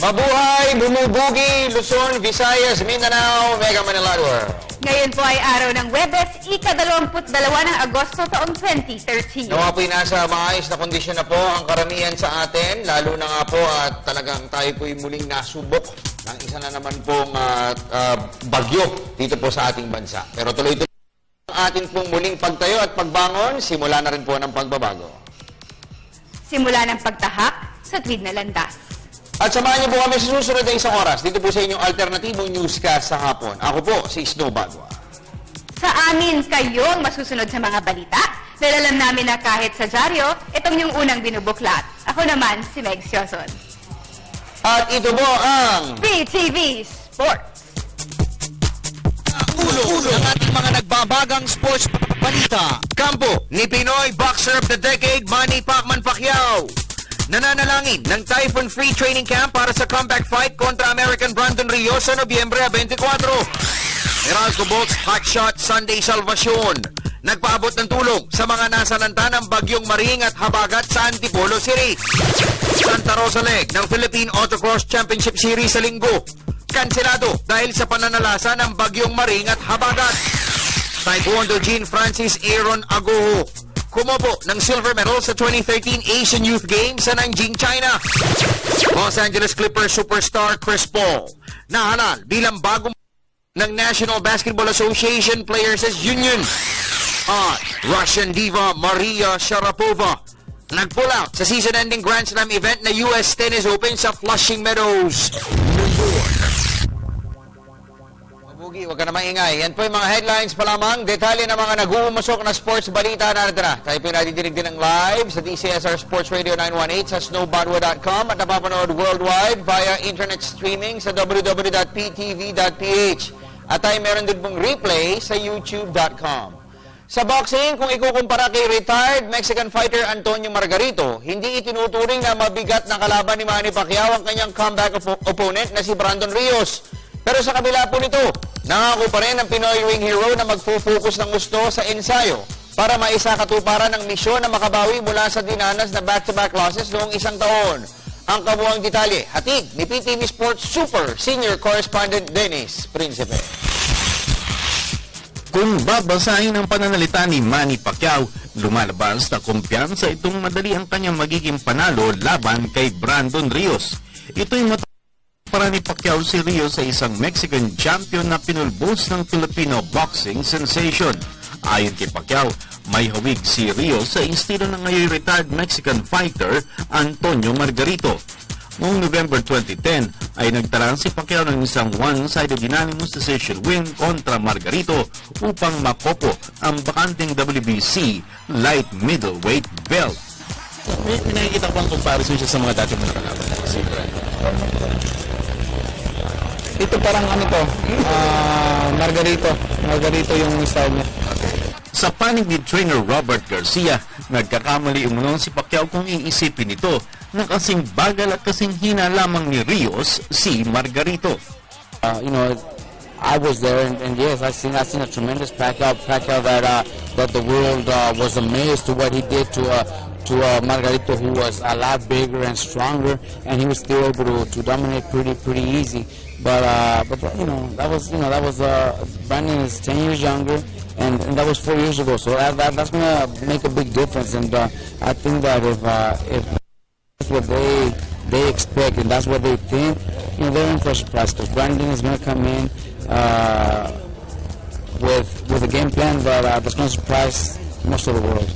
Mabuhay, bumubugi, Luzon, Visayas, Mindanao, Mega Manila World. Ngayon po ay araw ng Webes, ika-22 ng Agosto taong 2013. Nawa po'y nasa maayos na kondisyon na po ang karamihan sa atin, lalo na nga po at talagang tayo po'y muling nasubok ng isa na naman pong bagyo dito po sa ating bansa. Pero tuloy-tuloy ang ating pong muling pagtayo at pagbangon, simula na rin po ng pagbabago. Simula ng pagtahak sa tuwid na landas. At samahan niyo po kami sa susunod na isang oras dito po sa inyong alternatibong newscast sa hapon. Ako po, si Snow Bagua. Sa amin kayong masusunod sa mga balita, dahil alam namin na kahit sa dyaryo, itong yung unang binubuklat. Ako naman, si Meg Sioson. At ito po ang PTV Sports. Ulo ng ating mga nagbabagang sports balita. Kampo ni Pinoy Boxer of the Decade, Manny Pacquiao. Nananalangin ng Typhoon Free Training Camp para sa comeback fight kontra American Brandon Rios sa Nobyembre 24. Meralco Bolts Hotshot Sunday Salvacion. Nagpaabot ng tulong sa mga nasalanta ng Bagyong Maring at Habagat sa Antipolo City. Santa Rosa Leg ng Philippine Autocross Championship Series sa linggo. Kanselado dahil sa pananalasa ng Bagyong Maring at Habagat. Taekwondo Jean Francis Aaron Agoho kumopo ng silver medal sa 2013 Asian Youth Games sa Nanjing, China. Los Angeles Clippers superstar Chris Paul nahalal bilang bagong ng National Basketball Association Players Union. At Russian diva Maria Sharapova nag-pull out sa season-ending Grand Slam event na US Tennis Open sa Flushing Meadows, New York. Huwag ka na maingay. Yan po yung mga headlines pa lamang. Detalye ng mga nag-uumusok na sports balita. Narito na. Tayo po yung nadidinig din ng live sa DCSR Sports Radio 918 sa snowbadwa.com at napapanood worldwide via internet streaming sa www.ptv.ph. At tayo meron din pong replay sa youtube.com. Sa boxing, kung ikukumpara kay retired Mexican fighter Antonio Margarito, hindi itinuturing na mabigat na kalaban ni Manny Pacquiao ang kanyang comeback opponent na si Brandon Rios. Pero sa kabila po nito, nangako pa rin ang Pinoy ring hero na magpo-focus ng gusto sa ensayo para maisakatuparan ng misyon na makabawi mula sa dinanas na back-to-back losses noong isang taon. Ang kabuuang detalye, hatid ni PTV Sports Super Senior Correspondent Dennis Principe. Kung babasahin ang pananalita ni Manny Pacquiao, lumalabas na kumpiyansa itong madali ang kanyang magiging panalo laban kay Brandon Rios. Ito'y para ni Pacquiao si Rios sa isang Mexican champion na pinulbos ng Filipino boxing sensation. Ayon kay Pacquiao, may hawig si Rios sa estilo ng ngayon retired Mexican fighter Antonio Margarito. Noong November 2010 ay nagtala si Pacquiao ng isang one-sided unanimous decision win kontra Margarito upang makopo ang bakanting WBC light middleweight belt. May nakikita ko bang comparison siya sa mga dati mo nakalaban? Ito parang ano to, Margarito yung style niya. Sa panig ni trainer Robert Garcia, nagkakamali umunon si Pacquiao kung iisipin ito na kasing bagal at kasing hina lamang ni Rios si Margarito. I was there and yes, I seen a tremendous Pacquiao that the world was amazed to what he did to Margarito, who was a lot bigger and stronger, and he was still able to dominate pretty easy. But that was Brandon is 10 years younger, and that was 4 years ago. So that's gonna make a big difference. And I think that if that's what they expect and that's what they think, they're in for a surprise. Because Brandon is gonna come in with a game plan that's gonna surprise most of the world.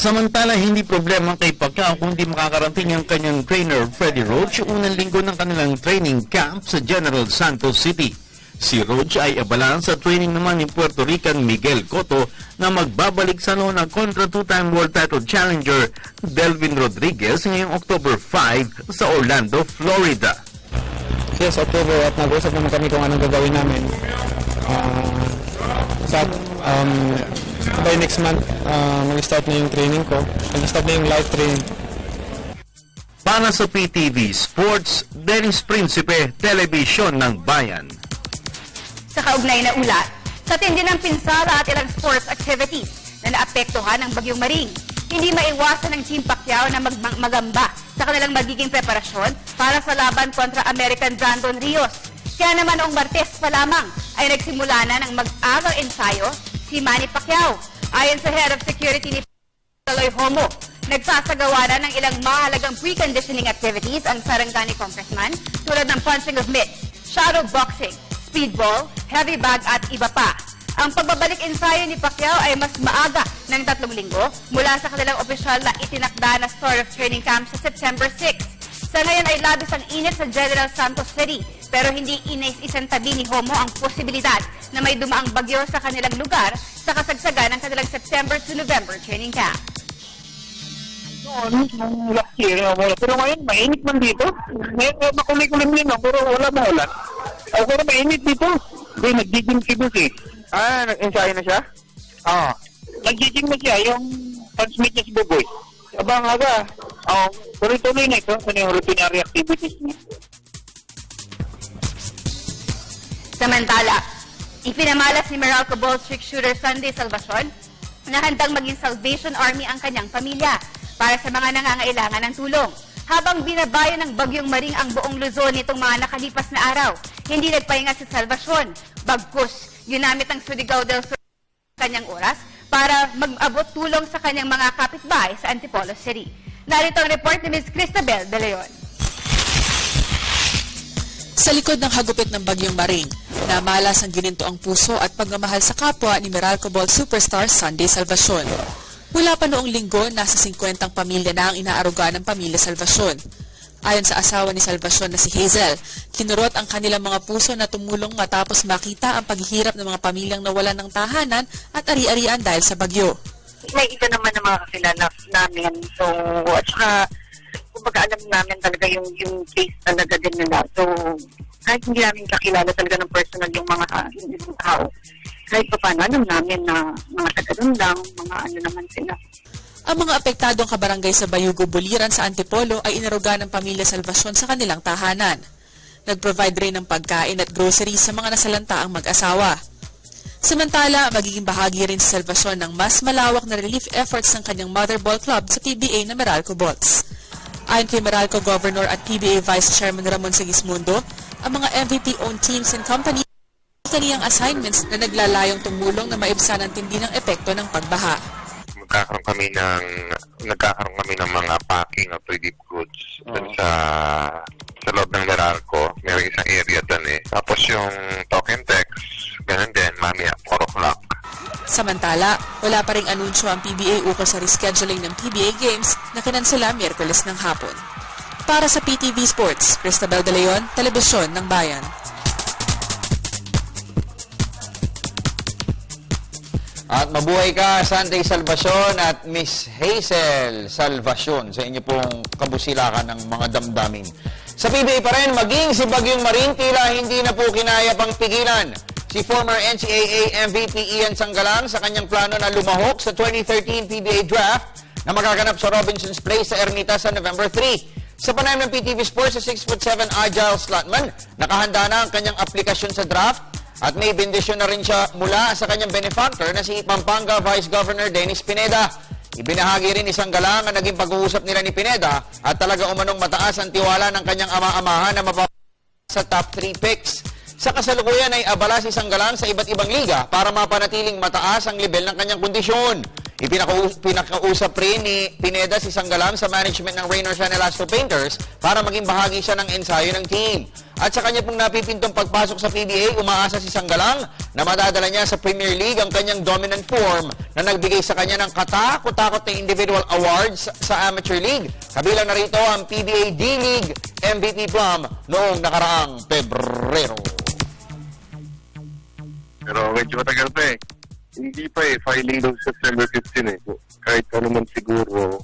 Samantala, hindi problema kay Pacquiao kung di makakarating ang kanyang trainer Freddie Roach unang linggo ng kanilang training camp sa General Santos City. Si Roach ay abala sa training naman ni Puerto Rican Miguel Cotto na magbabalik sa lona kontra two-time world title challenger Delvin Rodriguez ngayong October 5 sa Orlando, Florida. Yes, October at nag-usap naman kami kung anong gagawin namin. By next month, mag-start na yung training ko. Mag-start na yung live training. Para sa PTV Sports, Dennis Principe, Telebisyon ng Bayan. Sa kaugnay na ulat, sa tindi ng pinsala at ilang sports activities na naapektuhan ng Bagyong Maring, hindi maiwasan ng Team Pacquiao na magamba sa kanilang magiging preparasyon para sa laban kontra American Brandon Rios. Kaya naman noong Martes pa lamang ay nagsimula na ng mag-agang ensayo si Manny Pacquiao. Ayon sa Head of Security ni Eloy Homo, nagsasagawa na ng ilang mahalagang preconditioning activities ang Sarangani congressman tulad ng punching of mitts, shadow boxing, speedball, heavy bag at iba pa. Ang pagbabalik ensayo ni Pacquiao ay mas maaga ng 3 linggo mula sa kanilang opisyal na itinakda na start of training camp sa September 6. Sa ngayon ay labis ang init sa General Santos City pero hindi inais-isang tabi ni Homo ang posibilidad na may dumaang bagyo sa kanilang lugar sa kasagsagan ng kanilang September to November training camp. Nung last year, pero ngayon mainit man dito. Makulit-kulit lang, pero wala mahulan. Pero mainit dito. Hindi, nag-gym si Bus eh. Nag-ensayo na siya? Oo. Nag-gym na siya, yung pag-smith niya si Buboy. Abang aga. Tuloy-tuloy na ito sa yung routinary activities niya. Samantala, ipinamalas ni Meralco ball trick shooter Sunday Salvacion na handang maging Salvation Army ang kanyang pamilya para sa mga nangangailangan ng tulong. Habang binabayo ng bagyong Maring ang buong Luzon nitong mga nakalipas na araw, hindi nagpahinga si Salvacion. Bagkus, ginamit ang Surigao del Sur kanyang oras para mag-abot tulong sa kanyang mga kapitbahay sa Antipolo City. Narito ang report ni Ms. Cristabel De Leon. Sa likod ng hagupit ng bagyong Maring, namalas ang gininto ang puso at pagmamahal sa kapwa ni Meralco Ball superstar Sunday Salvacion. Mula pa noong linggo, nasa 50 pamilya na ang inaaruga ng pamilya Salvacion. Ayon sa asawa ni Salvacion na si Hazel, kinurot ang kanilang mga puso na tumulong matapos makita ang paghihirap ng mga pamilyang nawalan ng tahanan at ari-arian dahil sa bagyo. May iba naman ng mga kakilala namin. So, at saka, kumbaga alam namin talaga yung case talaga din nila. So, kahit hindi namin kakilala talaga ng personal yung mga tao, kahit pa paano, alam namin na mga taga-dun lang, mga ano naman sila. Ang mga apektadong kabarangay sa Bayugo, Buliran sa Antipolo ay inaruga ng pamilya Salvacion sa kanilang tahanan. Nag-provide rin ng pagkain at groceries sa mga nasalantaang mag-asawa. Samantala, magiging bahagi rin si Salvacion ng mas malawak na relief efforts ng kanyang mother ball club sa PBA na Meralco Balls. Ayon kay Meralco Governor at PBA Vice Chairman Ramon Sigismundo, ang mga MVP-owned teams and companies kaniyang assignments na naglalayong tumulong na maibsan ang tindi ng epekto ng pagbaha. Nagkakaroon kami ng mga packing of relief goods dun sa loob ng Meralco. May isang area dun eh. Tapos yung token text, ganun din, mamaya 4 o'clock. Samantala, wala pa ring anunsyo ang PBA ukol sa rescheduling ng PBA Games na kinansela Miyerkules ng hapon. Para sa PTV Sports, Cristabel De Leon, Telebisyon ng Bayan. At mabuhay ka, Sunday Salvacion at Miss Hazel Salvacion sa inyo pong kabusilakan ng mga damdamin. Sa PBA pa rin, maging si Bagyong Maring tila hindi na po kinaya pang pigilan. Si former NCAA MVP Ian Sangalang sa kanyang plano na lumahok sa 2013 PBA Draft na magaganap sa Robinson's Place sa Ermita sa November 3. Sa panayam ng PTV Sports sa 6'7" agile slotman, nakahanda na ang kanyang aplikasyon sa draft at may bendisyon na rin siya mula sa kanyang benefactor na si Pampanga Vice Governor Dennis Pineda. Ibinahagi rin isang galang ang naging pag-uusap nila ni Pineda at talaga umanong mataas ang tiwala ng kanyang ama-amahan na mapapasok sa top 3 picks. Sa kasalukuyan ay abala si Sanggalang sa iba't ibang liga para mapanatiling mataas ang level ng kanyang kondisyon. Pinakausap rin ni Pineda si Sanggalang sa management ng Raynor San Elasto Painters para maging bahagi siya ng ensayo ng team. At sa kanya pong napipintong pagpasok sa PBA, umaasa si Sanggalang na madadala niya sa Premier League ang kanyang dominant form na nagbigay sa kanya ng katakot-takot na individual awards sa Amateur League. Kabilang na rito ang PBA D-League MVP Plum noong nakaraang Pebrero. Pero medyo matagal pa eh. Hindi pa eh. Filing daw September 15 eh. Kahit ano man siguro,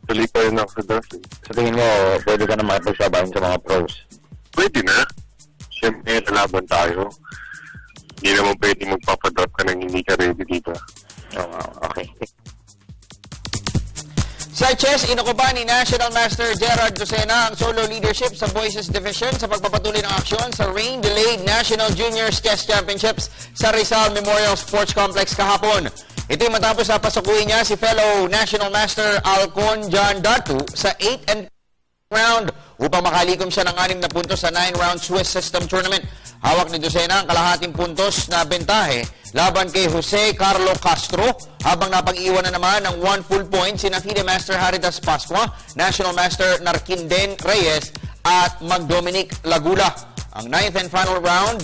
tuloy pa rin ako sa draft eh. Sa tingin mo, pwede ka na makipagsabahin sa mga pros? Pwede na. Siyempre, lalaban tayo. Hindi naman pwede magpapadrop ka nang hindi ka ready, diba? Okay. Sa chess, inukupa ni National Master Gerard Lucena ang solo leadership sa Voices Division sa pagpapatuloy ng aksyon sa rain-delayed National Juniors Chess Championships sa Rizal Memorial Sports Complex kahapon. Ito'y matapos na pasukuin niya si fellow National Master Alcon John Datu sa 8 and round upang makalikom siya ng 6 na puntos sa 9-round Swiss System Tournament. Hawak ni Docena ang kalahating puntos na bentahe laban kay Jose Carlo Castro, habang napag-iwan na naman ng 1 full point sina FIDE Master Haritas Pascua, National Master Narquinden Reyes at Mag-Dominic Lagula. Ang 9th and final round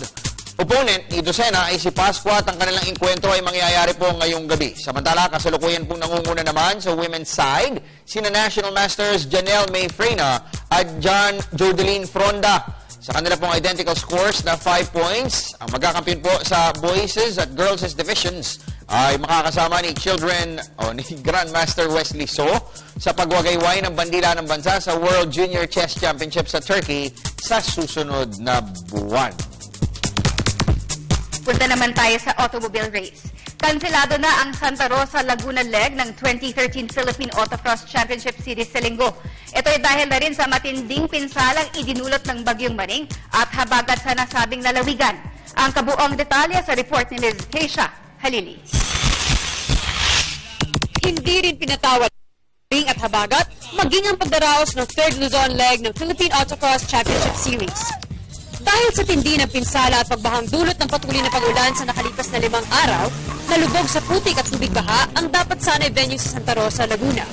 opponent ni Docena ay si Pascua at ang kanilang enkwentro ay mangyayari po ngayong gabi. Samantala, kasalukuyan pong nangunguna naman sa women's side sina National Masters Janelle May Freyna at John Jordeline Fronda. Sa kanila pong identical scores na 5 points, ang magkakampiyon po sa boys' at girls' divisions ay makakasama ni Grandmaster Wesley So sa pagwagayway ng bandila ng bansa sa World Junior Chess Championship sa Turkey sa susunod na buwan. Punta naman tayo sa automobile race. Kanselado na ang Santa Rosa Laguna leg ng 2013 Philippine Autocross Championship Series sa linggo. Ito ay dahil na rin sa matinding pinsalang idinulot ng Bagyong Maring at habagat sa nasabing lalawigan. Ang kabuong detalye sa report ni Liz Keisha Halili. Hindi rin pinatawad at habagat maging ang pagdaraos ng third Luzon leg ng Philippine Autocross Championship Series. Dahil sa tindi ng pinsala at pagbahang dulot ng patuloy na pag-ulan sa nakalipas na 5 araw, nalubog sa putik at tubig baha ang dapat sanay venue sa Santa Rosa, Laguna.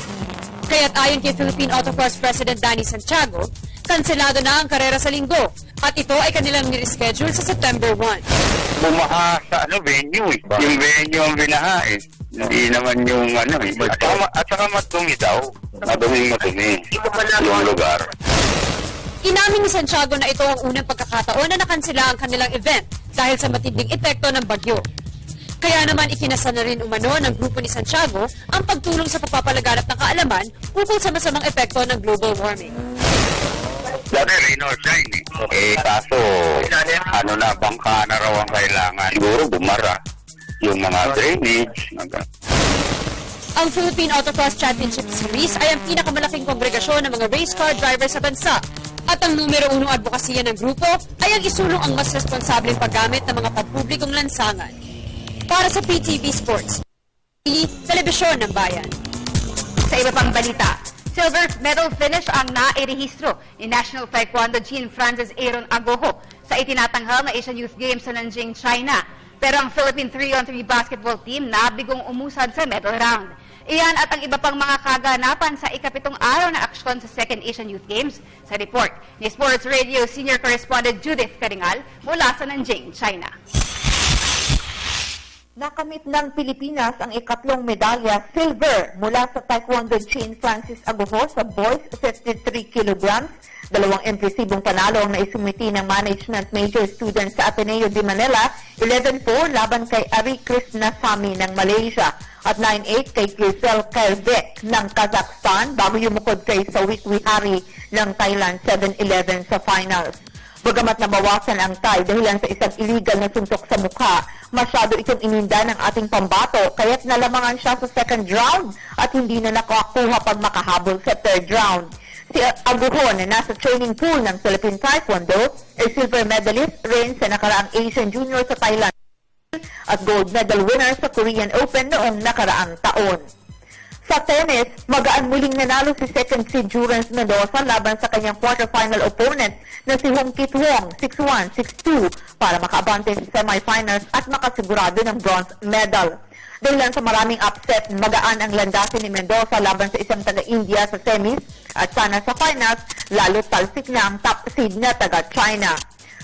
Kaya't ayon kay Philippine Autocross President Danny Santiago, kanselado na ang karera sa linggo at ito ay kanilang nireschedule sa September 1. Bumaha sa venue eh. Yung venue ang binaha eh. Hindi naman yung At saka madumi daw. Madumi yung lugar. Inamin ni Santiago na ito ang unang pagkakataon na nakansela ang kanilang event dahil sa matinding epekto ng bagyo. Kaya naman ikinasa na rin umano ng grupo ni Santiago ang pagtulong sa pagpapalaganap ng kaalaman ukol sa masamang epekto ng global warming. Dati rain or shine eh. Kaso, bangka na raw ang kailangan. Siguro bumara yung mga drainage. Ang Philippine Autocross Championship Series ay ang pinakamalaking kongregasyon ng mga race car drivers sa bansa. At ang numero 1 advokasya ng grupo ay ang isulong ang mas responsableng paggamit ng mga pampublikong lansangan. Para sa PTV Sports, Telebisyon ng Bayan. Sa iba pang balita, silver medal finish ang nairehistro ni National Taekwondo Jean Francis Aaron Agoho sa itinatanghal na Asian Youth Games sa Nanjing, China. Pero ang Philippine 3-on-3 basketball team nabigong umusad sa medal round. Iyan at ang iba pang mga kaganapan sa ika-7 araw na aksyon sa 2nd Asian Youth Games sa report ni Sports Radio Senior Correspondent Judith Caringal mula sa Nanjing, China. Nakamit ng Pilipinas ang ikatlong medalya silver mula sa Taekwondo Jean Francis Agoho sa boys 53 kilograms. 2 impresibong panalo ang naisumiti ng management major students sa Ateneo de Manila, 11-4 laban kay Ari Krishnasamy ng Malaysia at 9-8 kay Giselle Kervek ng Kazakhstan bago yumukod kay Sawik Wihari ng Thailand 7-11 sa finals. Bagamat nabawasan ang tie dahilan sa isang illegal na suntok sa mukha, masyado itong ininda ng ating pambato kaya't nalamangan siya sa second round at hindi na nakakuha pag makahabol sa third round. Si Agoho na nasa training pool ng Philippine Taekwondo ay silver medalist rin sa nakaraang Asian Junior sa Thailand at gold medal winner sa Korean Open noong nakaraang taon. Sa tennis, magaan muling nanalo si second seed Jurens Mendoza laban sa kanyang quarterfinal opponent na si Hong Kit Wong 6-1, 6-2 para makaabante sa semifinals at makasigurado ng bronze medal. Dahil sa maraming upset, magaan ang landasin ni Mendoza laban sa isang taga-India sa semis at sana sa finals, lalo talsik na ang top seed na taga-China.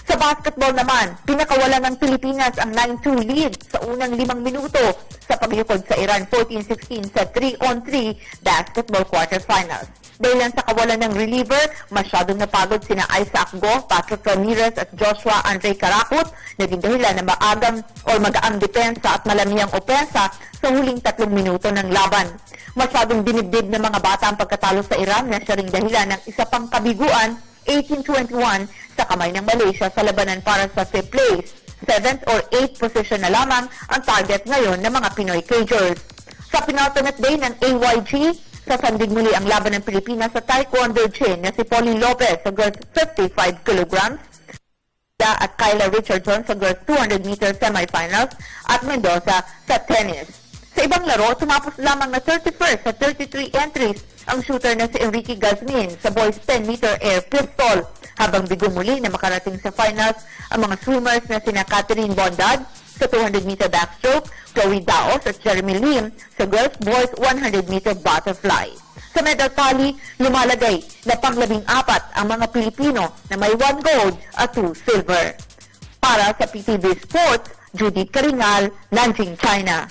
Sa basketball naman, pinakawalan ng Pilipinas ang 9-2 lead sa unang 5 minuto sa pagyukod sa Iran 14-16 sa 3-on-3 basketball quarterfinals. Dahil sa kawalan ng reliever, masyadong napagod sina Isaac Go, Patrick Ramirez at Joshua Andre Caracot, naging dahilan na magaang depensa at malamihang opensa sa huling 3 minuto ng laban. Masyadong dinibdib ng mga bata ang pagkatalo sa Iran na siya ring dahilan ng isa pang kabiguan, 18-21 sa kamay ng Malaysia sa labanan para sa 5th place. 7th or 8th position na lamang ang target ngayon ng mga Pinoy Cagers. Sa penultimate day ng AYG, sasandig muli ang laban ng Pilipinas sa Taekwondo Chin na si Pauline Lopez sa girls 55 kilograms at Kyla Richardson sa girls 200 meter semifinals at Mendoza sa tennis. Sa ibang laro, tumapos lamang na 31st sa 33 entries ang shooter na si Enrique Gazmin sa boys 10-meter air pistol, habang bigo muli na makarating sa finals ang mga swimmers na sina Catherine Bondad sa 200-meter backstroke, Chloe Daos at Jeremy Lim sa girls-boys 100-meter butterfly. Sa medal tally, lumalagay na pang-14 ang mga Pilipino na may 1 gold at 2 silver. Para sa PTV Sports, Judith Karingal, Nanjing, China.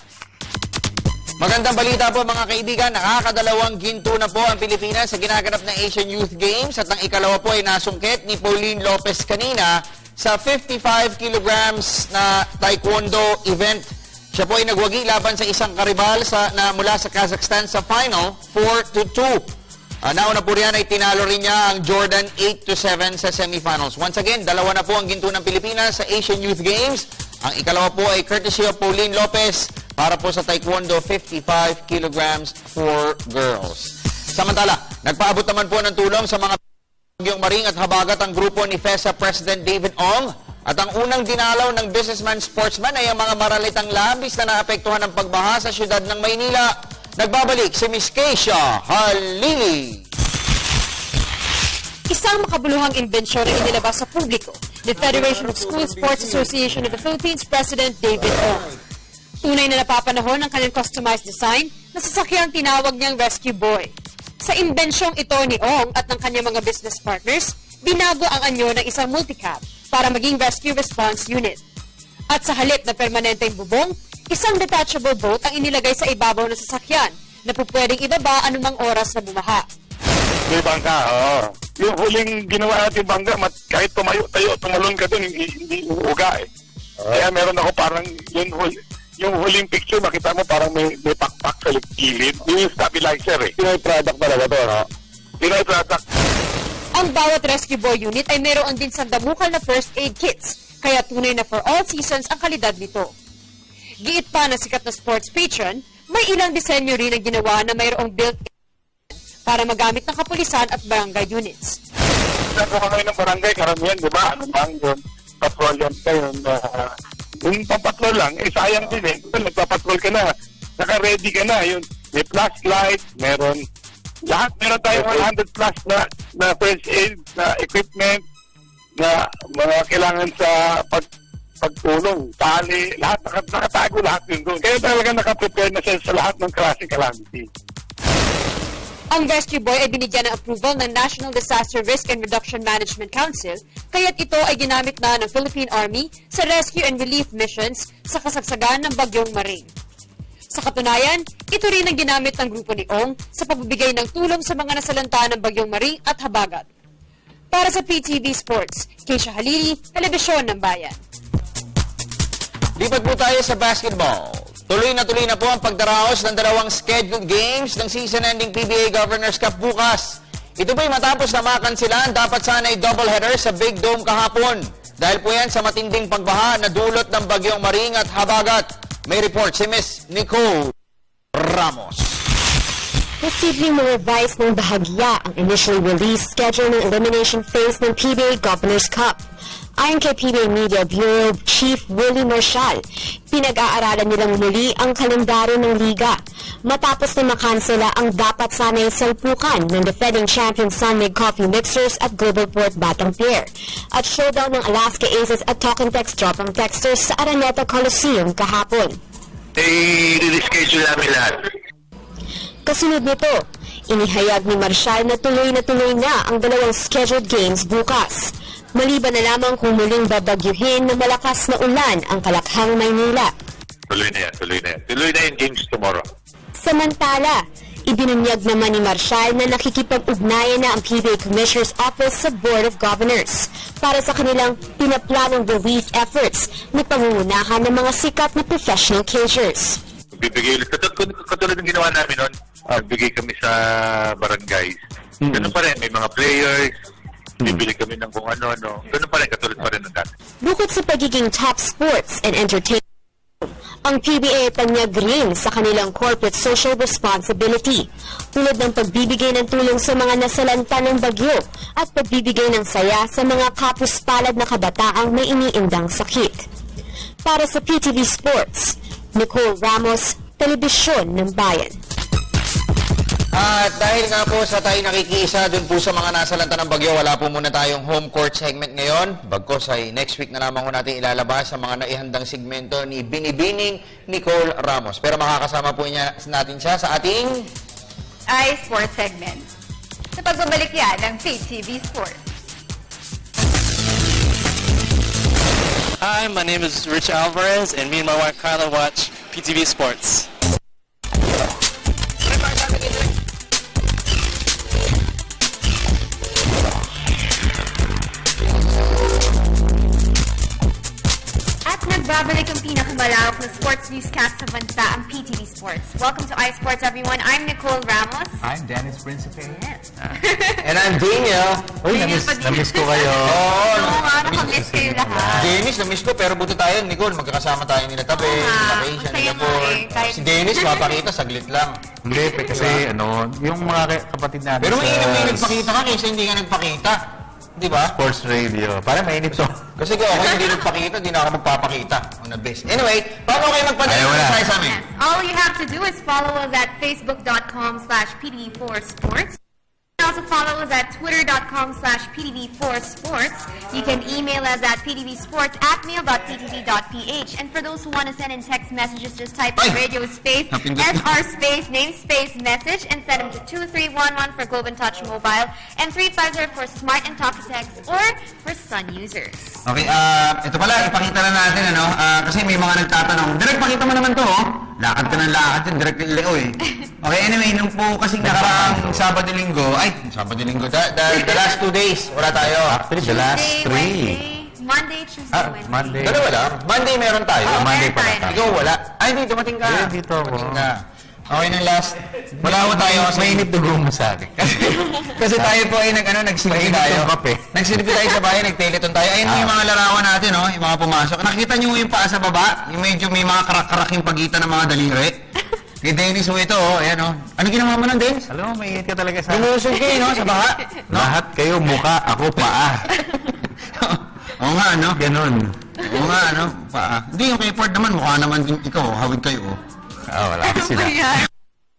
Magandang balita po mga kaibigan, nakakadalawang ginto na po ang Pilipinas sa ginaganap na Asian Youth Games at ang ikalawa po ay nasungkit ni Pauline Lopez kanina sa 55 kilograms na taekwondo event. Siya po ay nagwagi laban sa isang karibal na mula sa Kazakhstan sa final 4-2. Nauna po riyan ay tinalo rin niya ang Jordan 8-7 sa semifinals. Once again, dalawa na po ang ginto ng Pilipinas sa Asian Youth Games. Ang ikalawa po ay courtesy of Pauline Lopez para po sa Taekwondo 55 kilograms for girls. Samantala, nagpaabot naman po ng tulong sa mga bagyong maring at habagat ang grupo ni FESA President David Ong. At ang unang dinalaw ng businessman sportsman ay ang mga maralitang labis na naapektuhan ng pagbaha sa siyudad ng Maynila. Nagbabalik si Miss Keisha Halili. Isang makabuluhang imbensyon ang inilabas sa publiko ni Federation of School Sports Association of the Philippines President David Ong. Tunay na napapanahon ang kanyang customized design na sasakyang tinawag niyang Rescue Boy. Sa imbensyong ito ni Ong at ng kanyang mga business partners, binago ang anyo ng isang multicab para maging rescue response unit. At sa halip na permanenteng bubong, isang detachable boat ang inilagay sa ibabaw ng sasakyan na pupwedeng ibaba anumang oras na bumaha. May bangka, oo. Yung huling ginawa natin bangka, kahit tumayo-tayo, tumalon ka dun, hindi uuga eh. Kaya meron ako parang, yung huling picture, makita mo parang may pakpak sa gilid. Yung stabilizer eh. Pinoy product talaga to, no? Pinoy product. Ang bawat Rescue Boy unit ay mayroon din sandamukal na first aid kits, kaya tunay na for all seasons ang kalidad nito. Giit pa na sikat na sports patron, may ilang disenyo rin ang ginawa na mayroong built-in para magamit ng kapulisan at barangay units. Kung ano ng barangay, karamihan, di ba? Ano bang yun? Patrol yan kayo. Yung papatrol lang, sayang din eh. Nagpapatrol ka na, naka-ready ka na. Yun, may flashlight, meron tayo 100 plus na first aid, na equipment, na mga kailangan sa pagtulong, tali, lahat, nakatago lahat yun doon. Kaya talaga nakaprepare na siya sa lahat ng klaseng calamity. Ang Rescue Boy ay binigyan ng approval ng National Disaster Risk and Reduction Management Council, kaya't ito ay ginamit na ng Philippine Army sa rescue and relief missions sa kasagsagan ng Bagyong Maring. Sa katunayan, ito rin ang ginamit ng grupo ni Ong sa pagbibigay ng tulong sa mga nasalanta ng Bagyong Maring at habagat. Para sa PTV Sports, Keisha Halili, Telebisyon ng Bayan. Lipat po tayo sa basketball. Tuloy na po ang pagdaraos ng dalawang scheduled games ng season-ending PBA Governors Cup bukas. Ito po'y matapos na makansilan, dapat sana ay doubleheader sa Big Dome kahapon. Dahil po yan sa matinding pagbaha na dulot ng Bagyong Maring at habagat. May report si Miss Nicole Ramos. Posibleng ma-revise ng bahagya ang initially released schedule ng elimination phase ng PBA Governors Cup. Ayon kay PBA Media Bureau Chief Willie Marshall, pinag-aaralan nilang muli ang kalendaryo ng liga matapos na makansela ang dapat sana'y salpukan ng defending champion Sunmig Coffee Mixers at Global Port Batang Pier at showdown ng Alaska Aces at Talk 'n Text Tropang Texters sa Araneta Coliseum kahapon. I-reschedule namin lahat. Kasunod nito, inihayag ni Marshall na tuloy na ang dalawang scheduled games bukas. Maliban na lamang kung muling babagyuhin na malakas na ulan ang Kalakhang, Maynila. Tuloy na yan. Tuloy na yung games tomorrow. Samantala, ibinunyag naman ni Marshall na nakikipag-ugnayan na ang PBA Commissioner's Office sa Board of Governors para sa kanilang pinaplanong relief efforts na pangungunahan ng mga sikat na professional cagers. Bibigay ulit. Katulad ng ginawa namin noon, bigay kami sa barangays. Ganun pa rin, may mga players, bibili kami ng kung ano-ano. Ganun pa rin, katulad pa rin ng dati. Bukod sa pagiging top sports and entertainment, ang PBA panyag rin sa kanilang corporate social responsibility, tulad ng pagbibigay ng tulong sa mga nasalanta ng bagyo at pagbibigay ng saya sa mga kapuspalad na kabataang may iniindang sakit. Para sa PTV Sports, Nicole Ramos, Telebisyon ng Bayan. At dahil nga po sa tayo nakikiisa dun po sa mga nasalanta ng bagyo, wala po muna tayong home court segment ngayon. Bagkos ay next week na lamang ko natin ilalabas sa mga naihandang segmento ni Binibining Nicole Ramos. Pero makakasama po natin siya sa ating Sports segment. Sa pagbabalik yan ng PTV Sports. Hi, my name is Rich Alvarez, and me and my wife Kyla watch PTV Sports. Nagbabalik ang pinakamalawak na sports newscast sa bansa, ang PTV Sports. Welcome to iSports, everyone. I'm Nicole Ramos. I'm Dennis Principe. Yes. And I'm Daniel. Uy, namiss ko kayo. Oo nga, nakamiss kayo lahat. Dennis, namiss ko, pero buti tayo, Nicole, magkakasama tayo nila tabi. Masaya nga eh. Si Dennis, mapakita, saglit lang. Hindi, kasi yung mga kapatid natin pero mainit nagpakita ka kaysa hindi ka nagpakita. Di ba? Sports Radio. Parang mainit to. Kasi kung ako hindi nagpakita, hindi na ako magpapakita on the base. Anyway, paano kayo magpadala sa amin? All you have to do is follow us at facebook.com/PTV4Sports. Also follow us at twitter.com/PTV4Sports. You can email us at ptvsports@mail.ptv.ph. And for those who want to send in text messages, just type in radio space, SR space, name space, message, and send them to 2311 for Globe and Touch Mobile, and 350 for Smart and Talkie Text, or for Sun users. Okay, ito pala, ipakita na natin, kasi may mga nagtatanong, direct pakita mo naman to, lakad ka ng lakad yun, direct Leo eh. Okay, anyway, nung po kasing nakaraang Sabado-Linggo, the last 2 days, wala tayo. Actually, the last 3. Monday, Tuesday, Wednesday. Monday. Dalawa lang? Monday meron tayo. Monday pala tayo. Ikaw wala. Ay, hindi, dumating ka. Dito ako. Okay, ng last. Wala ko tayo. Mainit dugo mo sa akin. Kasi tayo po ay nagsilbi tayo. Nagsilbi tayo sa bahay, nag-teleton tayo. Ayun yung mga larawan natin, yung mga pumasok. Nakita nyo yung paa sa baba? Yung medyo may mga karak-karak yung pagitan ng mga daliri. Kay Dennis ho ito, ayan Ano ginawa mo nun, Dennis? Alam mo, mainit ka talaga sa akin. Lumusog kayo, sa baha. Lahat kayo mukha, ako paa. Oo nga, Ganon. Oo nga, paa. Hindi, yung kay Ford naman, mukha naman din ikaw, hawid kayo, wala sila.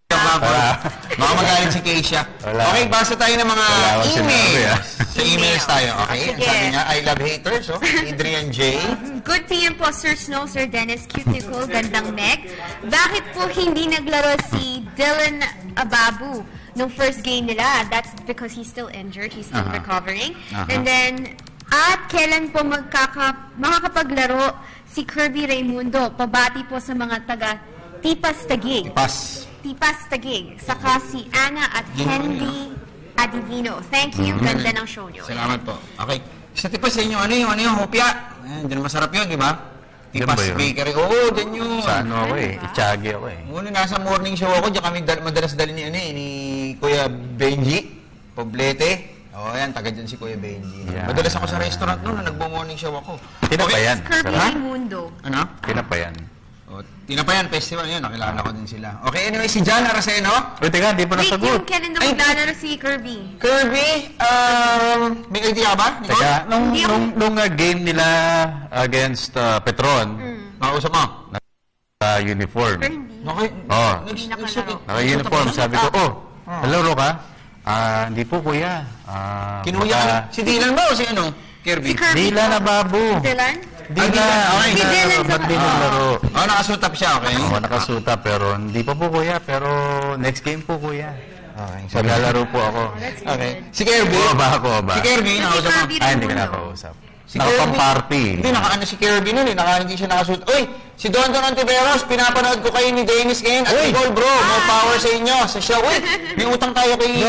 Baka magaling si Keisha. Okay, basa tayo ng mga emails. Sa emails tayo, okay? Sabi nga, I love haters, Adrian J. Good PM po, Sir Snow, Sir Dennis, cute Nicole, gandang Meg. Bakit po hindi naglaro si Dylan Ababu nung first game nila? That's because he's still injured, he's still recovering. And then, at kailan po makakapaglaro si Kirby Raimundo? Pabati po sa mga taga Tipas Taguig. Tipas Taguig. Saka si Anna at Henry Adivino. Thank you. Ganda ng show nyo. Salamat po. Okay. Sa Tipas sa inyo, yung hopya? Diyan masarap yun, di ba? Tipas Bakery. Oo, diyan yun. Sa ako Itchagi ako Nasa morning show ako, diyan kami madalas dali ni Kuya Benji, Poblete. Yan, taga dyan si Kuya Benji. Madalas ako sa restaurant noon na nagbo-morning show ako. Tinapayan. Kirby Raimundo. Ano? Tinapayan. Tinapayan Festival yun, nakilala ko din sila. Okay, anyway, si John Araceno. Teka, di pa nasagot. Kailan na maglalaro si Kirby? May idea ba? Teka, nung game nila against Petron, nakausap mo? Naka-uniform. Okay. Hindi nakalaro. Naka-uniform. Sabi ko, laro ka? Hindi po, kuya. Kinuya si Dylan ba o si Kirby? Dylan Ababu. Dylan? Okay. Ba't di naglaro? Nakasutap siya, okay? Nakasutap, pero hindi pa po, kuya. Pero next game po, kuya. Okay. Maglalaro po ako. Okay. Si Kirby? Si Kirby, nakausap mo? Hindi ka nakausap. Nakapang-party. Hindi, si Kirby nun hindi siya nakasuot. Uy, si Don Antiveros, pinapanood ko kayo ni Dennis ngayon. At Nicole, bro, more power sa inyo. Sa show, may utang tayo kay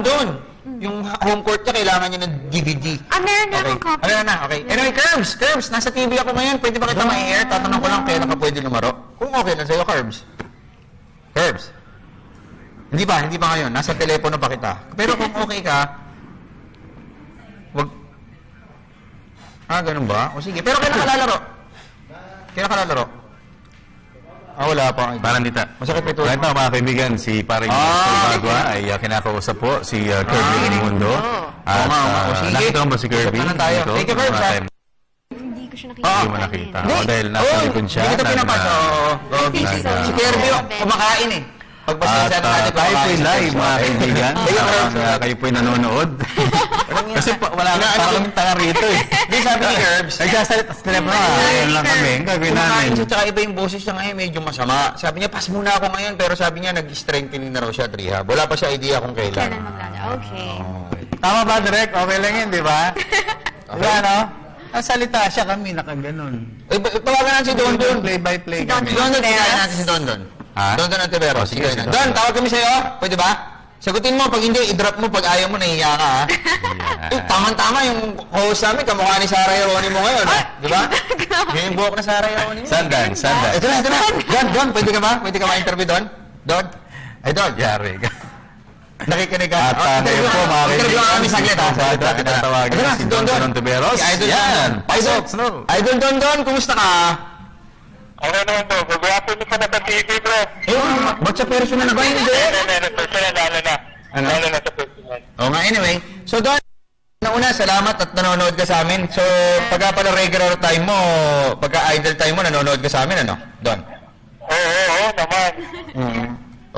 Don. Yung home court niya, kailangan niya ng DVD. Meron na akong copy. Okay. Anyway, Curbs, nasa TV ako ngayon. Pwede ba kita ma-air? Tatanong ko lang kailan ka pwede lumaro. Kung okay lang sa'yo, Curbs. Hindi pa ngayon. Nasa telepono pa kita. Pero kung okay ka, wag... ganun ba? O sige. Pero kailan ka lalaro? Wala pa. Parang dita. Masakit ito. Right now, mga kaibigan, si Paring Bagua ay kinakausap po si Kirby Raimundo. At nakita mo ba si Kirby? Thank you, Curbs. Hindi ko siya nakita. Hindi mo nakita. Dahil nasa likod siya. Hindi kita pinapasok. Si Kirby, kumakain eh. Pagpasensya na natin. Tayo po'y live, mga kaibigan. Kayo po'y nanonood. Kasi wala kami tanga rito eh. Hindi, sabi ni Herbs. Nagsasalit sa telepono. Ayun lang kami. Gagawin namin. Kumakain siya, tsaka iba yung boses niya ngayon, medyo masama. Sabi niya, pass muna ako ngayon. Pero sabi niya, nag-strengthening na raw siya at rehab. Wala pa siya idea kung kailan. Okay. Tama ba, Direk? Okay lang yun, di ba? Diba, no? Ang salita siya kami, nakaganon. Tawagan natin si Don Don. Play-by-play Si Don Don, tinahin natin si Don Don. Don Don Antivero. Sige, Don, tawag kami sa'yo. Pwede ba? Sagutin mo, pag hindi, i-drop mo. Pag ayaw mo, nahihiya ka, ha? Tama-tama yung host namin, kamukha ni Sarah Geronimo ngayon, ha? Di ba? Yung buhok na Sarah Geronimo. Sandan. Ito na. Don, pwede ka ba? Pwede ka ma-interview, Don? Don? Ay, Don. Yari ka. Nakikinig ka. At ngayon po, mga interview kami saglit, ha? Tinatawagin na si Don Don Antiveros. Yan. Idol Don Don, kumusta ka? Okay naman po. Gagawin mo pa na sa TV, bro. Ba't sa personal ba? Hindi. Personal, lalo na. Lalo na sa personal. Oo nga, anyway. So, Don, una, salamat at nanonood ka sa amin. So, pagka pala regular time mo, pagka idle time mo, nanonood ka sa amin, ano? Don? Oo, naman.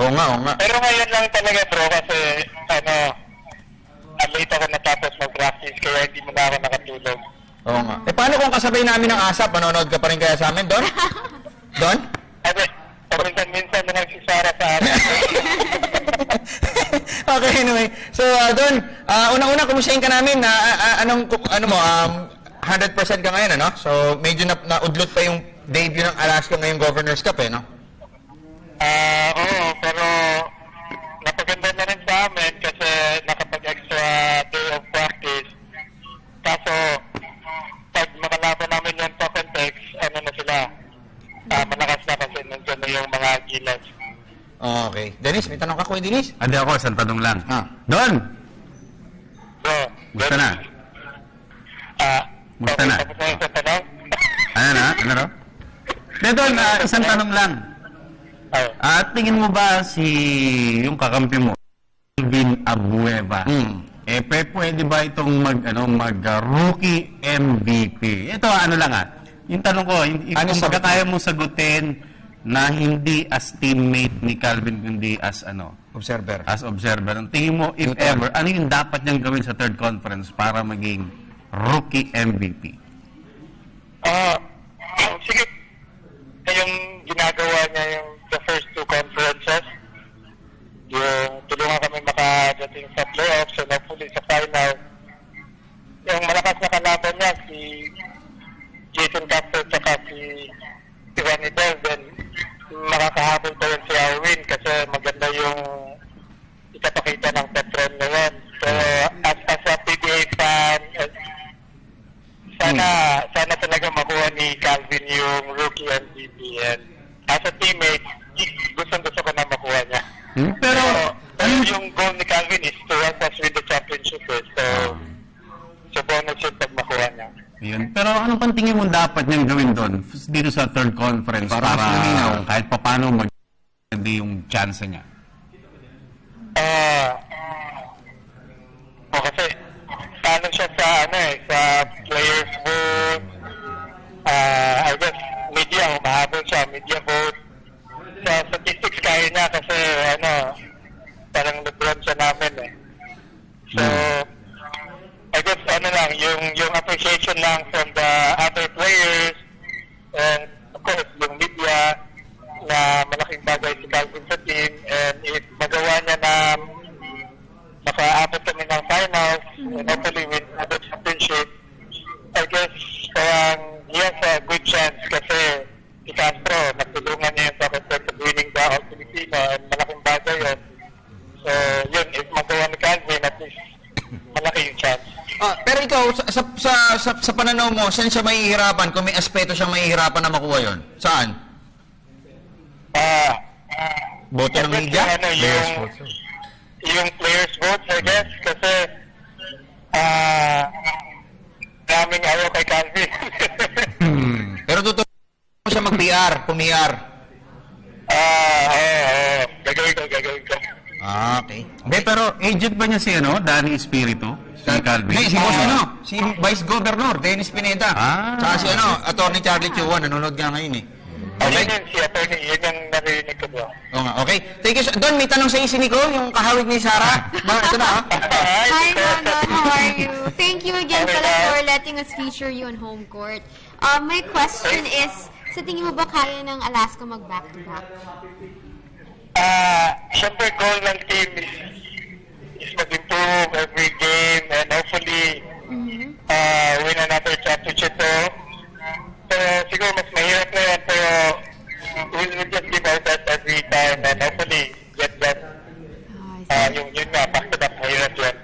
Oo nga. Pero ngayon lang talaga, bro, kasi, late ako natapos mag-practice, kaya hindi mo na ako nakatulog. Oo nga. Paano kung kasabay namin ng ASAP, manonood ka pa rin kaya sa amin, Don? Don? Minsan na nagsisara sa akin. Okay, anyway. So, Don, unang-una, kumustahin ka namin na ano mo, 100% ka ngayon, ano? So, medyo naudlot pa yung debut ng Alaska ngayong Governor's Cup, eh, no? Oo, pero napaganda na rin sa amin kasi nakapag-extra day of practice. Kaso, pag makalaban namin yung top and text, ano na sila, malakas na kasi nandiyan na yung mga gilas. Okay. Dennis, may tanong ka, Kuya Dennis? Hindi ako, isang tanong lang. Don! Bro, Musta na? Musta na? Tapos na yung sa tanong? Ano raw? Don, isang tanong lang. Tingin mo ba yung kakampi mo, Alvin Abueva, pwede ba itong mag-rookie MVP? Ito, yung tanong ko, kung baga kaya mong sagutin na hindi as teammate ni Calvin, kundi as observer. As observer. Ang tingin mo, if ever, ano yung dapat niyang gawin sa third conference para maging rookie MVP? Sige, yung ginagawa niya yung the first two conferences, yung tulungan kami makadating sa playoffs and hopefully sa final. Yung malakas na kalaban niya, si Jason Castro at si Ronnie Bell, then makakahabol pa rin si Arwin kasi maganda yung ipapakita ng Petron ngayon. So, as a PBA fan, sana talaga makuha ni Calvin yung rookie MVP. And as a teammate, gusto ko na makuha niya. Pero yung goal ni Calvin is to help us with the championship. So bonus yun pag makuha niya. Yun. Pero anong pantingin mo dapat niyang gawin doon dito sa third conference para kahit paano mag-hindi yung chance niya? Kasi paano siya sa players vote, I guess media, humahabol siya, media vote. Sa statistics kaya niya kasi parang LeBron siya namin eh. So, I guess yung appreciation lang from the other players and of course yung media na malaking bagay si Calvin sa team, and if magawa niya na makaabot kami ng finals and hopefully win another championship, I guess he has a good chance kasi si Castro nagtulungan niya yung Soccer of winning the All Filipino and malaking bagay yun. So yun, if magawa ni Calvin, at least malaki yung chance. Pero ikaw, sa pananaw mo, saan siya mahihirapan? Kung may aspeto siyang mahihirapan na makuha yon? Saan? Boto ng media? Yung players votes, I guess, kasi daming ayaw kay Calvin. Pero totoo siya mag-PR, pumiyar. Gagawin ko. Okay. Pero agent ba niya si Danny Espiritu? Hey, si Boss si Vice Governor, Dennis Pineda. Tsaka si Attorney Charlie Chua, nanonood nga ngayon eh. Okay? Si Atty. Yun ang narinig ko doon. Oo nga, okay. Thank you. Don, may tanong sa si Nico, yung kahawig ni Sarah. Ito na, Hi, Don. How are you? Thank you again pala for letting us feature you on home court. My question is, sa tingin mo ba kaya ng Alaska mag-back-to-back? Siyempre, goal ng team is mag-improve every game and hopefully win another championship to. Pero siguro mas mahirap na yan, pero we'll just give our best every time and hopefully get that. Yun nga, back-to-back mahirap yan.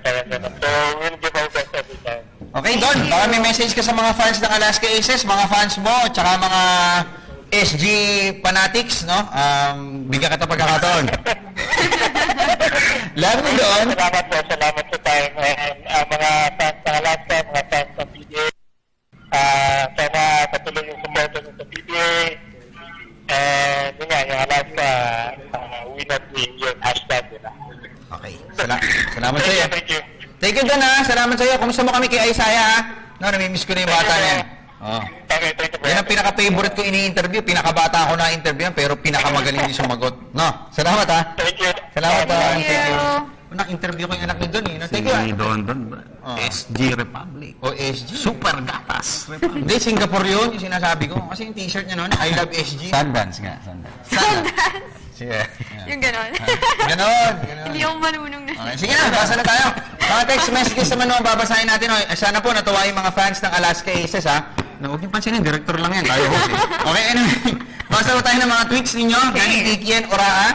So we'll give our best every time. Okay, Don, baka may message ka sa mga fans ng Alaska Aces, mga fans mo, tsaka mga SG fanatics, no? Bigyan ka ito pagkakataon. Love mo doon. Salamat sa time. And mga fans ng Alaska, mga fans ng PBA, sana patuloy yung support sa PBA. And yun nga, yung Alaska, win at win, yun, hashtag nila. Okay, salamat sa iyo. Thank you. Thank you, Don, ha? Salamat sa iyo. Kumusta mo kami kay Isaiah, ha? No, namimiss ko na yung bata niya. Okay, thank you. Yan ang pinaka-favorite ko ini-interview. Pinakabata ako na-interview yan, pero pinakamagaling din sumagot. No, salamat, ha? Thank you. Salamat, Don. Thank you. Na-interview ko yung anak ni Don, eh. No? Thank you, ha? Si Don, SG Republic. O, SG. Super Gatas Republic. Hindi, Singapore yun, yung sinasabi ko. Kasi yung t-shirt niya noon, I love SG. Sundance nga, Sundance. Sige. Yung ganon. Ganon. Hindi ako marunong na. Okay, sige na, basa na tayo. Mga text messages naman naman babasahin natin. Sana po natuwa yung mga fans ng Alaska Aces, ha? Huwag niyo pansinin, director lang yan. Tayo host, eh. Okay, anyway. Basa na tayo ng mga tweets ninyo. Galing Kikian Oraa.